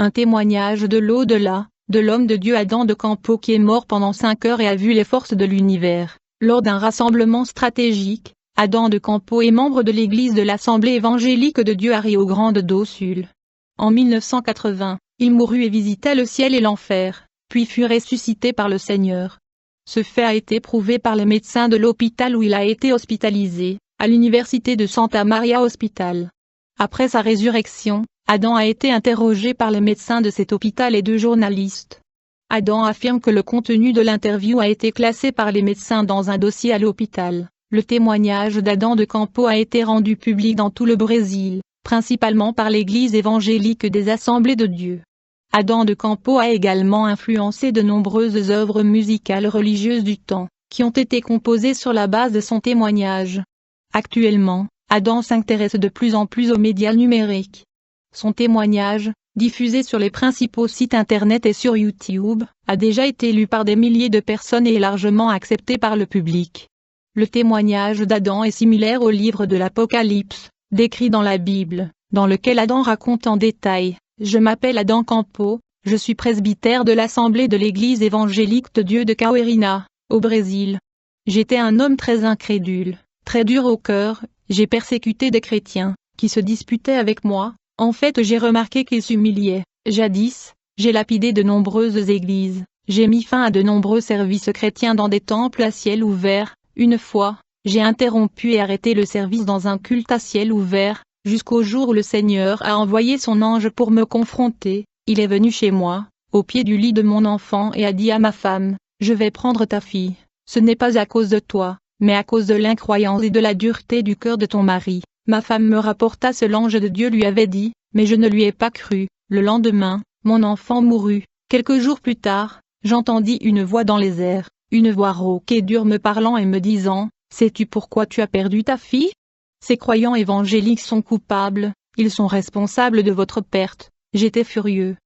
Un témoignage de l'au-delà, de l'homme de Dieu Adam de Campo qui est mort pendant 5 heures et a vu les forces de l'univers. Lors d'un rassemblement stratégique, Adam de Campo est membre de l'église de l'Assemblée évangélique de Dieu à Rio Grande do Sul. En 1980, il mourut et visita le ciel et l'enfer, puis fut ressuscité par le Seigneur. Ce fait a été prouvé par les médecins de l'hôpital où il a été hospitalisé, à l'université de Santa Maria Hospital. Après sa résurrection, Adam a été interrogé par les médecins de cet hôpital et 2 journalistes. Adam affirme que le contenu de l'interview a été classé par les médecins dans un dossier à l'hôpital. Le témoignage d'Adam de Campo a été rendu public dans tout le Brésil, principalement par l'Église évangélique des Assemblées de Dieu. Adam de Campo a également influencé de nombreuses œuvres musicales religieuses du temps, qui ont été composées sur la base de son témoignage. Actuellement, Adam s'intéresse de plus en plus aux médias numériques. Son témoignage, diffusé sur les principaux sites internet et sur YouTube, a déjà été lu par des milliers de personnes et est largement accepté par le public. Le témoignage d'Adam est similaire au livre de l'Apocalypse, décrit dans la Bible, dans lequel Adam raconte en détail: « Je m'appelle Adam Campo, je suis presbytère de l'Assemblée de l'Église évangélique de Dieu de Caueirinha, au Brésil. J'étais un homme très incrédule, très dur au cœur, j'ai persécuté des chrétiens, qui se disputaient avec moi. En fait j'ai remarqué qu'ils s'humiliaient. Jadis, j'ai lapidé de nombreuses églises, j'ai mis fin à de nombreux services chrétiens dans des temples à ciel ouvert. Une fois, j'ai interrompu et arrêté le service dans un culte à ciel ouvert, jusqu'au jour où le Seigneur a envoyé son ange pour me confronter. Il est venu chez moi, au pied du lit de mon enfant et a dit à ma femme: « Je vais prendre ta fille. Ce n'est pas à cause de toi, mais à cause de l'incroyance et de la dureté du cœur de ton mari. » Ma femme me rapporta ce l'ange de Dieu lui avait dit, mais je ne lui ai pas cru. Le lendemain, mon enfant mourut. Quelques jours plus tard, j'entendis une voix dans les airs, une voix rauque et dure me parlant et me disant: « Sais-tu pourquoi tu as perdu ta fille? Ces croyants évangéliques sont coupables, ils sont responsables de votre perte. » J'étais furieux.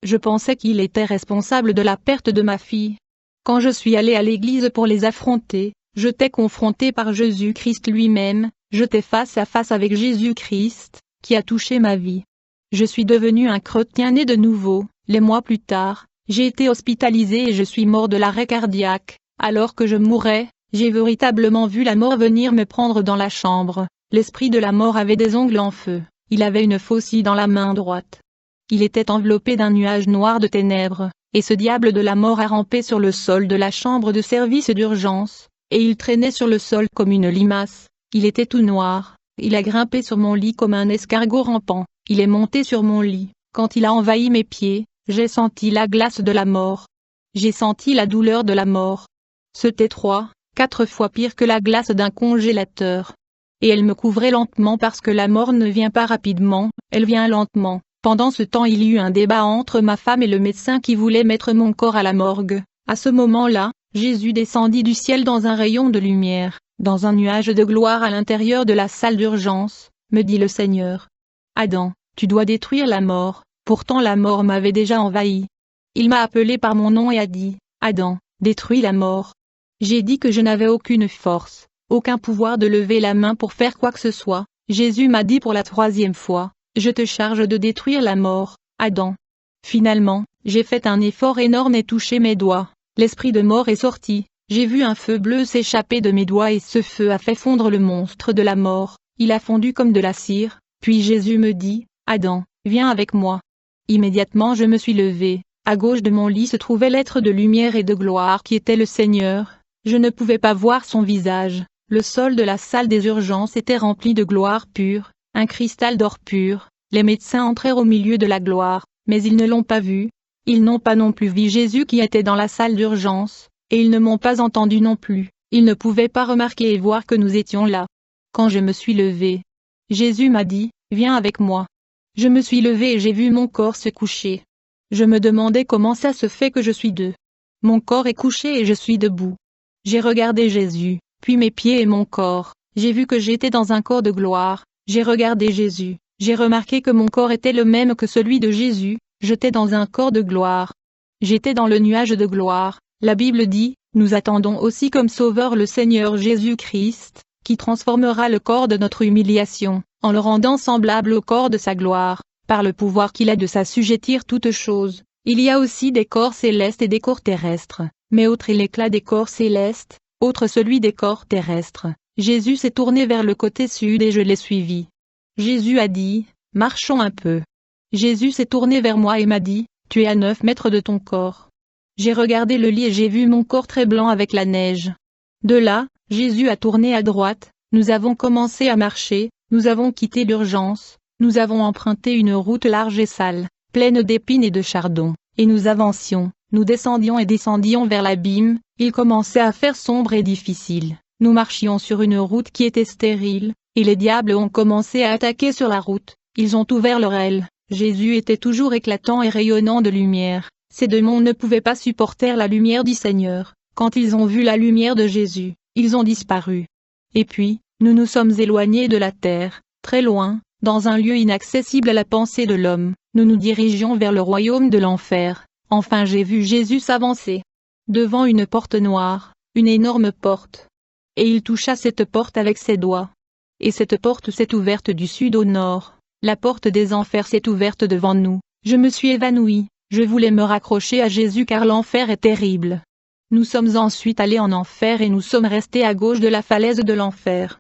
Je pensais qu'il était responsable de la perte de ma fille. Quand je suis allé à l'église pour les affronter, j'étais confronté par Jésus-Christ lui-même. J'étais face à face avec Jésus-Christ, qui a touché ma vie. Je suis devenu un chrétien né de nouveau. Les mois plus tard, j'ai été hospitalisé et je suis mort de l'arrêt cardiaque. Alors que je mourais, j'ai véritablement vu la mort venir me prendre dans la chambre. L'esprit de la mort avait des ongles en feu. Il avait une faucille dans la main droite. Il était enveloppé d'un nuage noir de ténèbres, et ce diable de la mort a rampé sur le sol de la chambre de service d'urgence, et il traînait sur le sol comme une limace. Il était tout noir, il a grimpé sur mon lit comme un escargot rampant, il est monté sur mon lit. Quand il a envahi mes pieds, j'ai senti la glace de la mort. J'ai senti la douleur de la mort. C'était 3, 4 fois pire que la glace d'un congélateur. Et elle me couvrait lentement parce que la mort ne vient pas rapidement, elle vient lentement. Pendant ce temps il y eut un débat entre ma femme et le médecin qui voulait mettre mon corps à la morgue. À ce moment-là, Jésus descendit du ciel dans un rayon de lumière. Dans un nuage de gloire à l'intérieur de la salle d'urgence, me dit le Seigneur: « Adam, tu dois détruire la mort. » Pourtant la mort m'avait déjà envahi. Il m'a appelé par mon nom et a dit: « Adam, détruis la mort. » J'ai dit que je n'avais aucune force, aucun pouvoir de lever la main pour faire quoi que ce soit. Jésus m'a dit pour la 3e fois: « Je te charge de détruire la mort, Adam. » Finalement, j'ai fait un effort énorme et touché mes doigts. L'esprit de mort est sorti. J'ai vu un feu bleu s'échapper de mes doigts et ce feu a fait fondre le monstre de la mort. Il a fondu comme de la cire. Puis Jésus me dit: « Adam, viens avec moi. » Immédiatement je me suis levé. À gauche de mon lit se trouvait l'être de lumière et de gloire qui était le Seigneur. Je ne pouvais pas voir son visage. Le sol de la salle des urgences était rempli de gloire pure, un cristal d'or pur. Les médecins entrèrent au milieu de la gloire, mais ils ne l'ont pas vu. Ils n'ont pas non plus vu Jésus qui était dans la salle d'urgence. Et ils ne m'ont pas entendu non plus, ils ne pouvaient pas remarquer et voir que nous étions là. Quand je me suis levé, Jésus m'a dit: « Viens avec moi. » Je me suis levé et j'ai vu mon corps se coucher. Je me demandais comment ça se fait que je suis deux. Mon corps est couché et je suis debout. J'ai regardé Jésus, puis mes pieds et mon corps, j'ai vu que j'étais dans un corps de gloire. J'ai regardé Jésus, j'ai remarqué que mon corps était le même que celui de Jésus, j'étais dans un corps de gloire. J'étais dans le nuage de gloire. La Bible dit: « Nous attendons aussi comme Sauveur le Seigneur Jésus-Christ, qui transformera le corps de notre humiliation, en le rendant semblable au corps de sa gloire. » par le pouvoir qu'il a de s'assujettir toutes choses. Il y a aussi des corps célestes et des corps terrestres, mais autre est l'éclat des corps célestes, autre celui des corps terrestres. Jésus s'est tourné vers le côté sud et je l'ai suivi. Jésus a dit, marchons un peu. Jésus s'est tourné vers moi et m'a dit, tu es à 9 mètres de ton corps. J'ai regardé le lit et j'ai vu mon corps très blanc avec la neige. De là, Jésus a tourné à droite, nous avons commencé à marcher, nous avons quitté l'urgence, nous avons emprunté une route large et sale, pleine d'épines et de chardons, et nous avancions, nous descendions et descendions vers l'abîme, il commençait à faire sombre et difficile, nous marchions sur une route qui était stérile, et les diables ont commencé à attaquer sur la route, ils ont ouvert leurs ailes, Jésus était toujours éclatant et rayonnant de lumière, ces démons ne pouvaient pas supporter la lumière du Seigneur, quand ils ont vu la lumière de Jésus, ils ont disparu. Et puis, nous nous sommes éloignés de la terre, très loin, dans un lieu inaccessible à la pensée de l'homme, nous nous dirigions vers le royaume de l'enfer. Enfin j'ai vu Jésus s'avancer devant une porte noire, une énorme porte. Et il toucha cette porte avec ses doigts. Et cette porte s'est ouverte du sud au nord, la porte des enfers s'est ouverte devant nous, je me suis évanoui, je voulais me raccrocher à Jésus car l'enfer est terrible. Nous sommes ensuite allés en enfer et nous sommes restés à gauche de la falaise de l'enfer.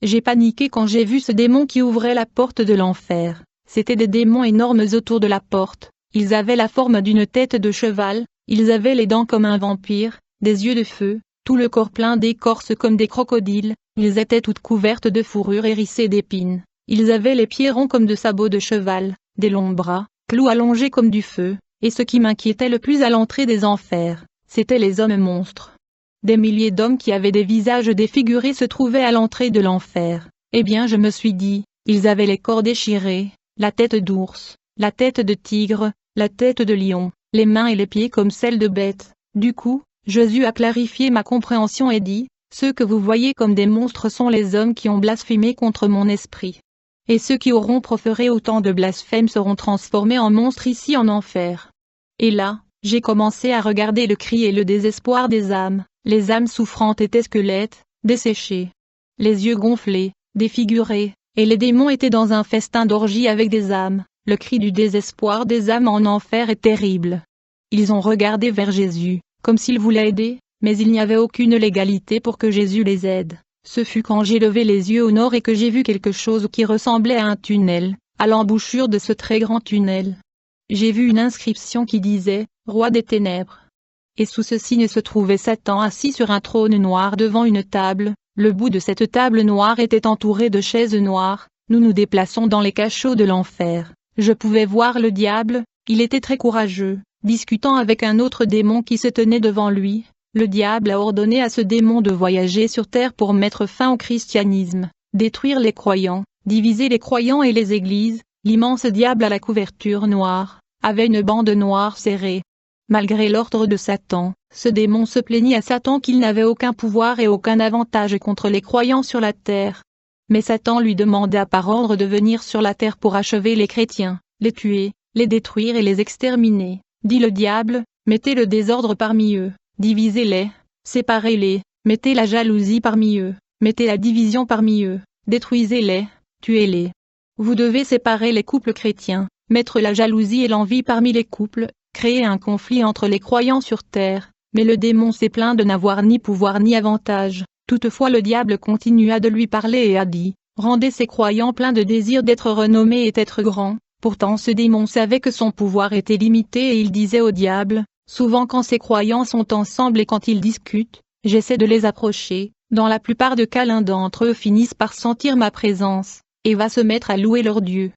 J'ai paniqué quand j'ai vu ce démon qui ouvrait la porte de l'enfer. C'étaient des démons énormes autour de la porte, ils avaient la forme d'une tête de cheval, ils avaient les dents comme un vampire, des yeux de feu, tout le corps plein d'écorce comme des crocodiles, ils étaient toutes couvertes de fourrure hérissée d'épines, ils avaient les pieds ronds comme de sabots de cheval, des longs bras, clous allongés comme du feu, et ce qui m'inquiétait le plus à l'entrée des enfers, c'étaient les hommes monstres. Des milliers d'hommes qui avaient des visages défigurés se trouvaient à l'entrée de l'enfer. Eh bien je me suis dit, ils avaient les corps déchirés, la tête d'ours, la tête de tigre, la tête de lion, les mains et les pieds comme celles de bêtes. Du coup, Jésus a clarifié ma compréhension et dit, ceux que vous voyez comme des monstres sont les hommes qui ont blasphémé contre mon esprit. Et ceux qui auront proféré autant de blasphèmes seront transformés en monstres ici en enfer. Et là, j'ai commencé à regarder le cri et le désespoir des âmes. Les âmes souffrantes étaient squelettes, desséchées, les yeux gonflés, défigurés, et les démons étaient dans un festin d'orgie avec des âmes. Le cri du désespoir des âmes en enfer est terrible. Ils ont regardé vers Jésus, comme s'ils voulaient aider, mais il n'y avait aucune légalité pour que Jésus les aide. Ce fut quand j'ai levé les yeux au nord et que j'ai vu quelque chose qui ressemblait à un tunnel, à l'embouchure de ce très grand tunnel. J'ai vu une inscription qui disait « Roi des ténèbres ». Et sous ce signe se trouvait Satan assis sur un trône noir devant une table, le bout de cette table noire était entouré de chaises noires, nous nous déplaçons dans les cachots de l'enfer. Je pouvais voir le diable, il était très courageux, discutant avec un autre démon qui se tenait devant lui. Le diable a ordonné à ce démon de voyager sur terre pour mettre fin au christianisme, détruire les croyants, diviser les croyants et les églises. L'immense diable à la couverture noire, avait une bande noire serrée. Malgré l'ordre de Satan, ce démon se plaignit à Satan qu'il n'avait aucun pouvoir et aucun avantage contre les croyants sur la terre. Mais Satan lui demanda par ordre de venir sur la terre pour achever les chrétiens, les tuer, les détruire et les exterminer. Dit le diable, mettez le désordre parmi eux, divisez-les, séparez-les, mettez la jalousie parmi eux, mettez la division parmi eux, détruisez-les, tuez-les. Vous devez séparer les couples chrétiens, mettre la jalousie et l'envie parmi les couples, créer un conflit entre les croyants sur terre, mais le démon s'est plaint de n'avoir ni pouvoir ni avantage. Toutefois le diable continua de lui parler et a dit, rendez ces croyants pleins de désir d'être renommés et d'être grands. Pourtant ce démon savait que son pouvoir était limité et il disait au diable, souvent quand ces croyants sont ensemble et quand ils discutent, j'essaie de les approcher, dans la plupart des cas l'un d'entre eux finissent par sentir ma présence, et va se mettre à louer leur Dieu.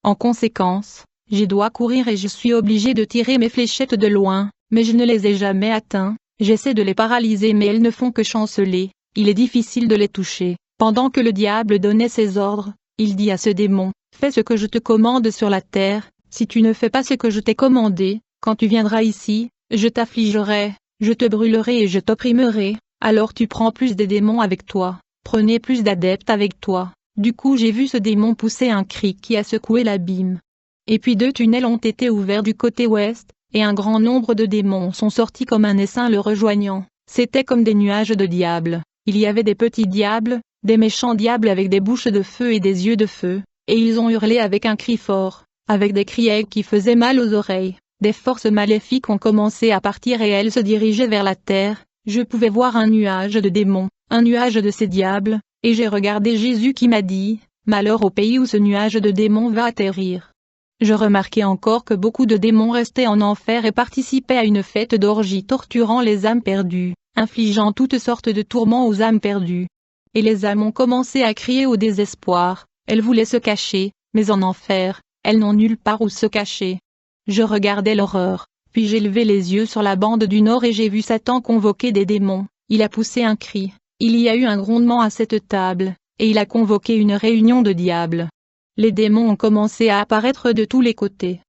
En conséquence, je dois courir et je suis obligé de tirer mes fléchettes de loin, mais je ne les ai jamais atteints, j'essaie de les paralyser mais elles ne font que chanceler, il est difficile de les toucher. Pendant que le diable donnait ses ordres, il dit à ce démon, fais ce que je te commande sur la terre, si tu ne fais pas ce que je t'ai commandé, quand tu viendras ici, je t'affligerai, je te brûlerai et je t'opprimerai, alors tu prends plus de démons avec toi, prenez plus d'adeptes avec toi. Du coup j'ai vu ce démon pousser un cri qui a secoué l'abîme. Et puis 2 tunnels ont été ouverts du côté ouest, et un grand nombre de démons sont sortis comme un essaim le rejoignant. C'était comme des nuages de diables. Il y avait des petits diables, des méchants diables avec des bouches de feu et des yeux de feu, et ils ont hurlé avec un cri fort. Avec des cris aigus qui faisaient mal aux oreilles, des forces maléfiques ont commencé à partir et elles se dirigeaient vers la terre. Je pouvais voir un nuage de démons, un nuage de ces diables, et j'ai regardé Jésus qui m'a dit, « Malheur au pays où ce nuage de démons va atterrir ». Je remarquai encore que beaucoup de démons restaient en enfer et participaient à une fête d'orgie torturant les âmes perdues, infligeant toutes sortes de tourments aux âmes perdues. Et les âmes ont commencé à crier au désespoir, elles voulaient se cacher, mais en enfer, elles n'ont nulle part où se cacher. Je regardais l'horreur, puis j'ai levé les yeux sur la bande du nord et j'ai vu Satan convoquer des démons, il a poussé un cri, il y a eu un grondement à cette table, et il a convoqué une réunion de diables. Les démons ont commencé à apparaître de tous les côtés.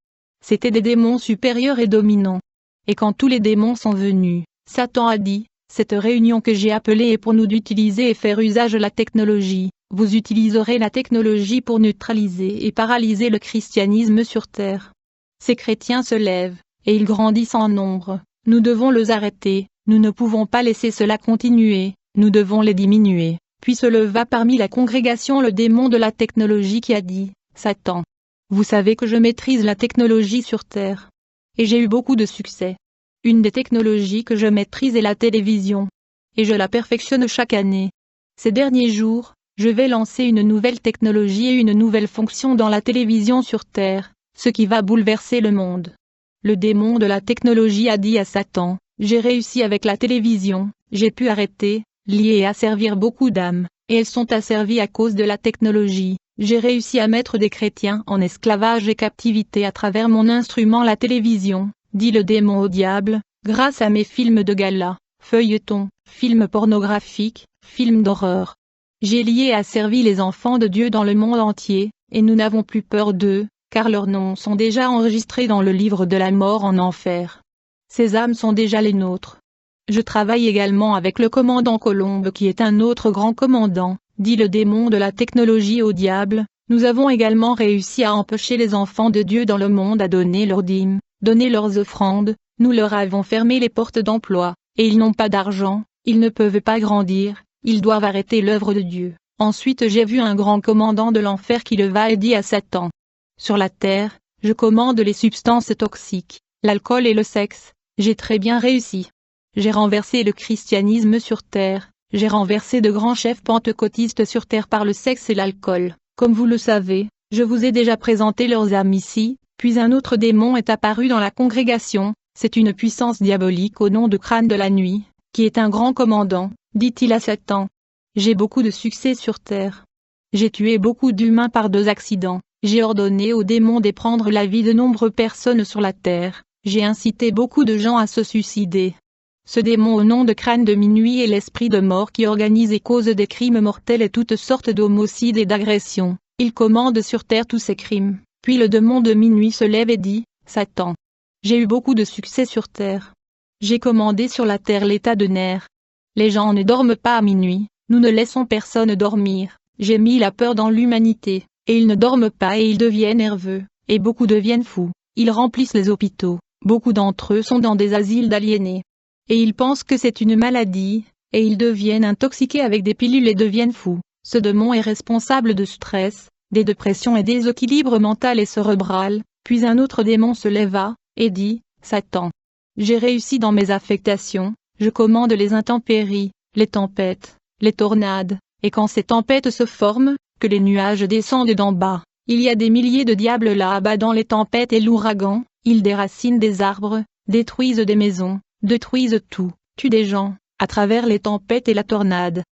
C'étaient des démons supérieurs et dominants. Et quand tous les démons sont venus, Satan a dit, « Cette réunion que j'ai appelée est pour nous d'utiliser et faire usage de la technologie. Vous utiliserez la technologie pour neutraliser et paralyser le christianisme sur terre. » Ces chrétiens se lèvent, et ils grandissent en nombre. Nous devons les arrêter, nous ne pouvons pas laisser cela continuer, nous devons les diminuer. Puis se leva parmi la congrégation le démon de la technologie qui a dit, « Satan, vous savez que je maîtrise la technologie sur terre. Et j'ai eu beaucoup de succès. Une des technologies que je maîtrise est la télévision. Et je la perfectionne chaque année. Ces derniers jours, je vais lancer une nouvelle technologie et une nouvelle fonction dans la télévision sur terre, ce qui va bouleverser le monde. » Le démon de la technologie a dit à Satan, « J'ai réussi avec la télévision, j'ai pu arrêter, lier et asservir beaucoup d'âmes, et elles sont asservies à cause de la technologie. J'ai réussi à mettre des chrétiens en esclavage et captivité à travers mon instrument la télévision, dit le démon au diable, grâce à mes films de gala, feuilletons, films pornographiques, films d'horreur. J'ai lié et asservi les enfants de Dieu dans le monde entier, et nous n'avons plus peur d'eux, car leurs noms sont déjà enregistrés dans le livre de la mort en enfer. Ces âmes sont déjà les nôtres. Je travaille également avec le commandant Colombe qui est un autre grand commandant, dit le démon de la technologie au diable. Nous avons également réussi à empêcher les enfants de Dieu dans le monde à donner leurs dîmes, donner leurs offrandes, nous leur avons fermé les portes d'emploi, et ils n'ont pas d'argent, ils ne peuvent pas grandir, ils doivent arrêter l'œuvre de Dieu. Ensuite j'ai vu un grand commandant de l'enfer qui leva et dit à Satan, « Sur la terre, je commande les substances toxiques, l'alcool et le sexe, j'ai très bien réussi. J'ai renversé le christianisme sur terre, j'ai renversé de grands chefs pentecôtistes sur terre par le sexe et l'alcool. Comme vous le savez, je vous ai déjà présenté leurs âmes ici, puis un autre démon est apparu dans la congrégation, c'est une puissance diabolique au nom de Crâne de la nuit, qui est un grand commandant, dit-il à Satan. J'ai beaucoup de succès sur terre. J'ai tué beaucoup d'humains par 2 accidents, j'ai ordonné aux démons de prendre la vie de nombreuses personnes sur la terre, j'ai incité beaucoup de gens à se suicider. Ce démon au nom de Crâne de minuit est l'esprit de mort qui organise et cause des crimes mortels et toutes sortes d'homicides et d'agressions. Il commande sur terre tous ces crimes. Puis le démon de minuit se lève et dit, « Satan, j'ai eu beaucoup de succès sur terre. J'ai commandé sur la terre l'état de nerfs. Les gens ne dorment pas à minuit, nous ne laissons personne dormir. J'ai mis la peur dans l'humanité, et ils ne dorment pas et ils deviennent nerveux, et beaucoup deviennent fous. Ils remplissent les hôpitaux, beaucoup d'entre eux sont dans des asiles d'aliénés. Et ils pensent que c'est une maladie, et ils deviennent intoxiqués avec des pilules et deviennent fous. Ce démon est responsable de stress, des dépressions et déséquilibres mental et cérébral. » Puis un autre démon se leva, et dit, « Satan, j'ai réussi dans mes affectations, je commande les intempéries, les tempêtes, les tornades, et quand ces tempêtes se forment, que les nuages descendent d'en bas, il y a des milliers de diables là-bas dans les tempêtes et l'ouragan, ils déracinent des arbres, détruisent des maisons, détruisent tout, tuent des gens, à travers les tempêtes et la tornade. »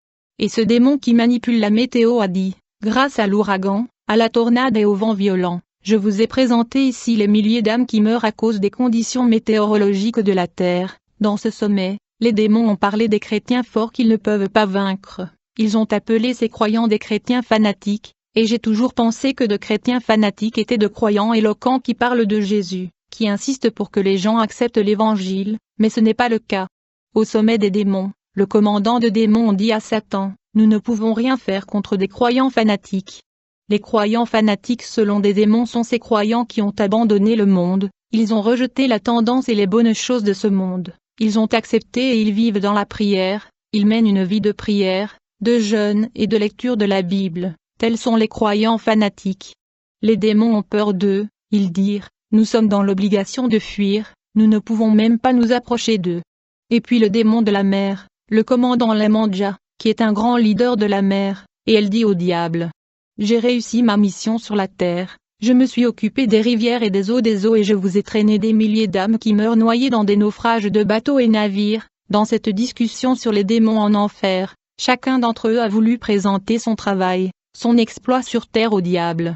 Et ce démon qui manipule la météo a dit, « Grâce à l'ouragan, à la tornade et au vent violent, je vous ai présenté ici les milliers d'âmes qui meurent à cause des conditions météorologiques de la Terre. » Dans ce sommet, les démons ont parlé des chrétiens forts qu'ils ne peuvent pas vaincre. Ils ont appelé ces croyants des chrétiens fanatiques, et j'ai toujours pensé que de chrétiens fanatiques étaient de croyants éloquents qui parlent de Jésus, qui insistent pour que les gens acceptent l'évangile, mais ce n'est pas le cas. Au sommet des démons, le commandant de démons dit à Satan, « Nous ne pouvons rien faire contre des croyants fanatiques. » Les croyants fanatiques selon des démons sont ces croyants qui ont abandonné le monde, ils ont rejeté la tendance et les bonnes choses de ce monde, ils ont accepté et ils vivent dans la prière, ils mènent une vie de prière, de jeûne et de lecture de la Bible, tels sont les croyants fanatiques. Les démons ont peur d'eux, Ils dirent, nous sommes dans l'obligation de fuir, nous ne pouvons même pas nous approcher d'eux. Et puis le démon de la mer, le commandant Lamandja, qui est un grand leader de la mer, et elle dit au diable, j'ai réussi ma mission sur la terre, je me suis occupé des rivières et des eaux et je vous ai traîné des milliers d'âmes qui meurent noyées dans des naufrages de bateaux et navires. Dans cette discussion sur les démons en enfer, chacun d'entre eux a voulu présenter son travail, son exploit sur terre au diable.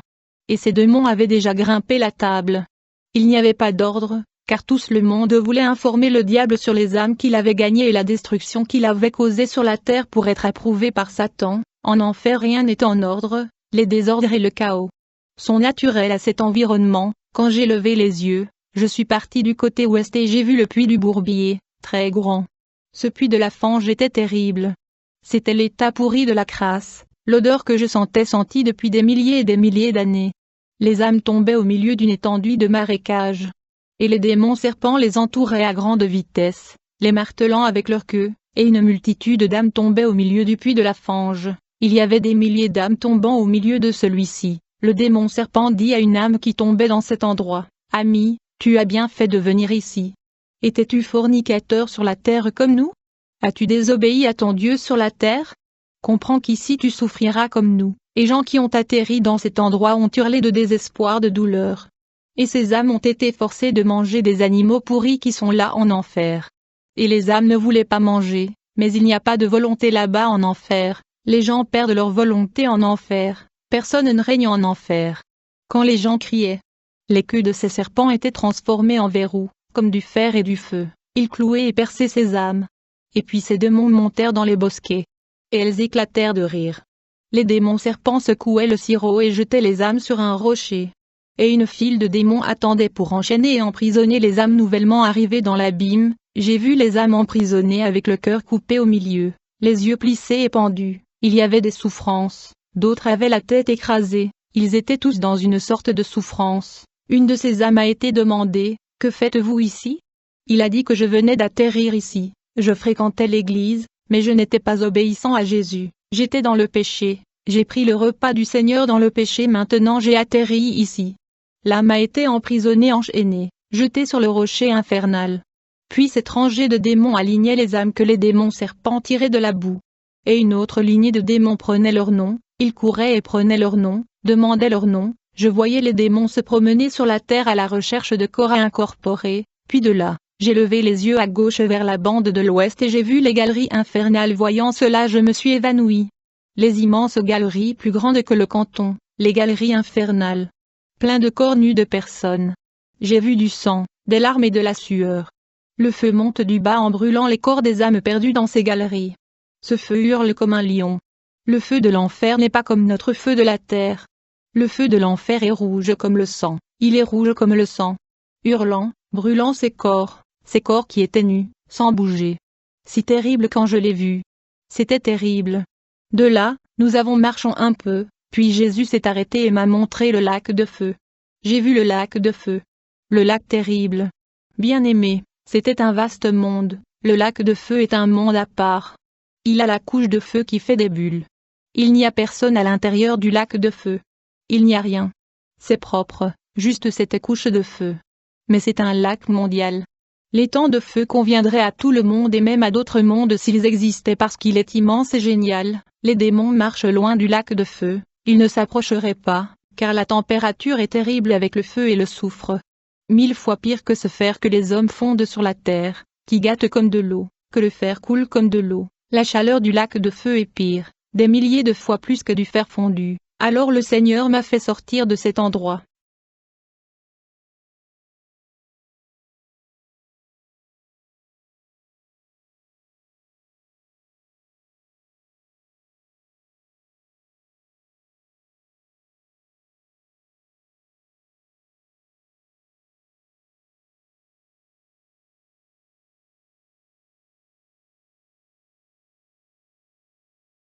Et ces démons avaient déjà grimpé la table. Il n'y avait pas d'ordre, car tous le monde voulait informer le diable sur les âmes qu'il avait gagnées et la destruction qu'il avait causée sur la terre pour être approuvé par Satan. En enfer rien n'est en ordre, les désordres et le chaos sont naturels à cet environnement. Quand j'ai levé les yeux, je suis parti du côté ouest et j'ai vu le puits du Bourbier, très grand. Ce puits de la fange était terrible. C'était l'état pourri de la crasse, l'odeur que je sentis depuis des milliers et des milliers d'années. Les âmes tombaient au milieu d'une étendue de marécages. Et les démons serpents les entouraient à grande vitesse, les martelant avec leur queue, et une multitude d'âmes tombaient au milieu du puits de la fange. Il y avait des milliers d'âmes tombant au milieu de celui-ci. Le démon serpent dit à une âme qui tombait dans cet endroit, « Ami, tu as bien fait de venir ici. Étais-tu fornicateur sur la terre comme nous? As-tu désobéi à ton Dieu sur la terre? Comprends qu'ici tu souffriras comme nous. » Et gens qui ont atterri dans cet endroit ont hurlé de désespoir, de douleur. Et ces âmes ont été forcées de manger des animaux pourris qui sont là en enfer. Et les âmes ne voulaient pas manger, mais il n'y a pas de volonté là-bas en enfer. Les gens perdent leur volonté en enfer. Personne ne règne en enfer. Quand les gens criaient, les queues de ces serpents étaient transformées en verrous, comme du fer et du feu. Ils clouaient et perçaient ces âmes. Et puis ces démons montèrent dans les bosquets. Et elles éclatèrent de rire. Les démons serpents secouaient le sirop et jetaient les âmes sur un rocher. Et une file de démons attendait pour enchaîner et emprisonner les âmes nouvellement arrivées dans l'abîme. J'ai vu les âmes emprisonnées avec le cœur coupé au milieu, les yeux plissés et pendus. Il y avait des souffrances. D'autres avaient la tête écrasée, ils étaient tous dans une sorte de souffrance. Une de ces âmes a été demandée, « Que faites-vous ici ?» Il a dit que je venais d'atterrir ici, je fréquentais l'église, mais je n'étais pas obéissant à Jésus, j'étais dans le péché, j'ai pris le repas du Seigneur dans le péché, maintenant j'ai atterri ici. L'âme a été emprisonnée, enchaînée, jetée sur le rocher infernal. Puis cette rangée de démons alignait les âmes que les démons serpents tiraient de la boue. Et une autre lignée de démons prenait leur nom. Ils couraient et prenaient leur nom, demandaient leur nom. Je voyais les démons se promener sur la terre à la recherche de corps à incorporer. Puis de là, j'ai levé les yeux à gauche vers la bande de l'ouest et j'ai vu les galeries infernales. Voyant cela, je me suis évanoui. Les immenses galeries plus grandes que le canton, les galeries infernales. Plein de corps nus de personnes. J'ai vu du sang, des larmes et de la sueur. Le feu monte du bas en brûlant les corps des âmes perdues dans ces galeries. Ce feu hurle comme un lion. Le feu de l'enfer n'est pas comme notre feu de la terre. Le feu de l'enfer est rouge comme le sang, il est rouge comme le sang. Hurlant, brûlant ces corps qui étaient nus, sans bouger. Si terrible quand je l'ai vu. C'était terrible. De là, nous avons marché un peu, puis Jésus s'est arrêté et m'a montré le lac de feu. J'ai vu le lac de feu. Le lac terrible. Bien-aimé, c'était un vaste monde, le lac de feu est un monde à part. Il a la couche de feu qui fait des bulles. Il n'y a personne à l'intérieur du lac de feu. Il n'y a rien. C'est propre, juste cette couche de feu. Mais c'est un lac mondial. L'étang de feu conviendrait à tout le monde et même à d'autres mondes s'ils existaient parce qu'il est immense et génial. Les démons marchent loin du lac de feu, ils ne s'approcheraient pas, car la température est terrible avec le feu et le soufre. 1000 fois pire que ce fer que les hommes fondent sur la terre, qui gâte comme de l'eau, que le fer coule comme de l'eau. La chaleur du lac de feu est pire, des milliers de fois plus que du fer fondu. Alors le Seigneur m'a fait sortir de cet endroit,